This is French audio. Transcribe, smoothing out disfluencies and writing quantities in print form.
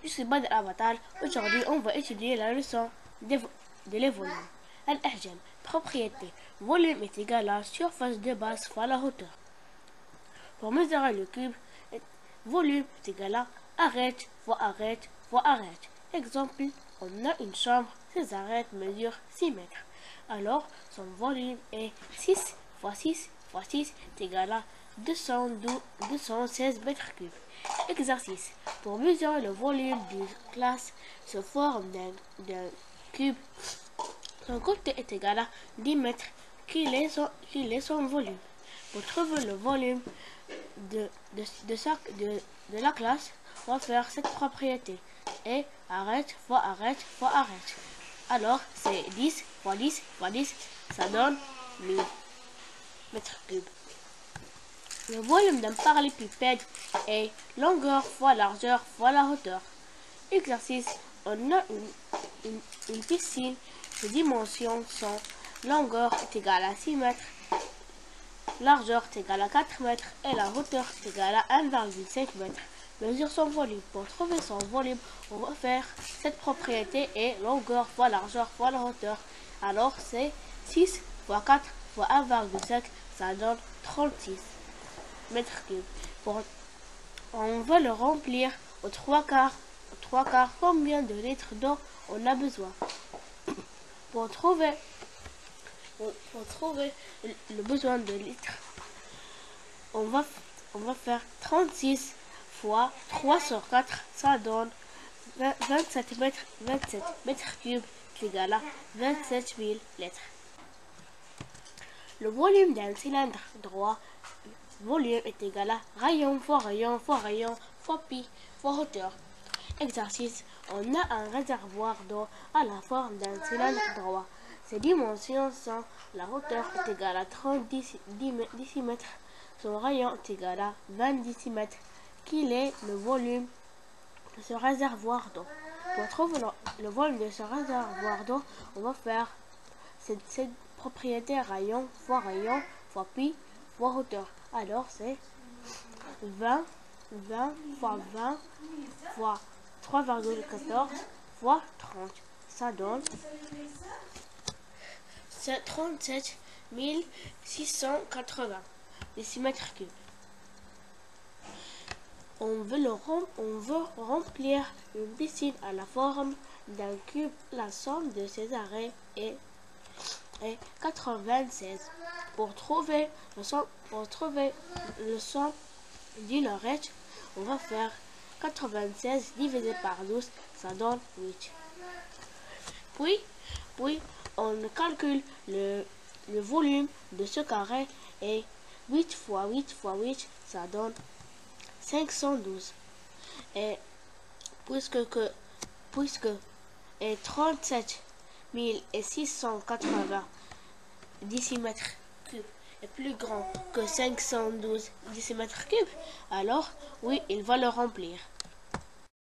Je suis Badr Avatar. Aujourd'hui, on va étudier la leçon de les volumes. Al-Ahjam, propriété. Volume est égal à surface de base fois la hauteur. Pour mesurer le cube, volume est égal à arête fois arête fois arête. Exemple, on a une chambre, ses arêtes mesurent 6 mètres. Alors, son volume est 6 fois 6 fois 6 est égal à 216 mètres cubes. Exercice. Pour mesurer le volume d'une classe sous forme d'un cube, son côté est égal à 10 mètres, qu'il est son volume. Pour trouver le volume de la classe, on va faire cette propriété. Et arrête fois arrête fois arrête. Alors, c'est 10 fois 10 fois 10, ça donne 1000 mètres cubes. Le volume d'un parallélépipède est longueur fois largeur fois la hauteur. Exercice. On a une piscine. Les dimensions sont longueur est égale à 6 mètres, largeur est égale à 4 mètres et la hauteur est égale à 1,5 mètre. Mesure son volume. Pour trouver son volume, on va faire cette propriété et longueur fois largeur fois la hauteur. Alors c'est 6 fois 4 fois 1,5, ça donne 36 mètres cubes. On va le remplir aux 3 quarts. Combien de litres d'eau on a besoin? Pour trouver le besoin de litres, on va faire 36 fois 3 sur 4, ça donne 27 mètres cubes égal à 27 000 litres. Le volume d'un cylindre droit, volume est égal à rayon fois rayon fois rayon fois pi fois hauteur. Exercice. On a un réservoir d'eau à la forme d'un cylindre droit. Ses dimensions sont: la hauteur est égale à 30 décimètres, son rayon est égal à 20 décimètres. Quel est le volume de ce réservoir d'eau? Pour trouver le volume de ce réservoir d'eau, on va faire cette propriété rayon fois pi fois hauteur. Alors c'est 20 fois 20 fois 3,14 fois 30. Ça donne 37 680 décimètres cubes. On veut remplir une piscine à la forme d'un cube. La somme de ses arrêts est 96. Pour trouver le son d'une arête, on va faire 96 divisé par 12, ça donne 8. Puis on calcule le volume de ce carré et 8 fois 8 fois 8, ça donne 512. Et puisque 37 680 décimètres cubes est plus grand que 512 décimètres cubes, alors oui, il va le remplir.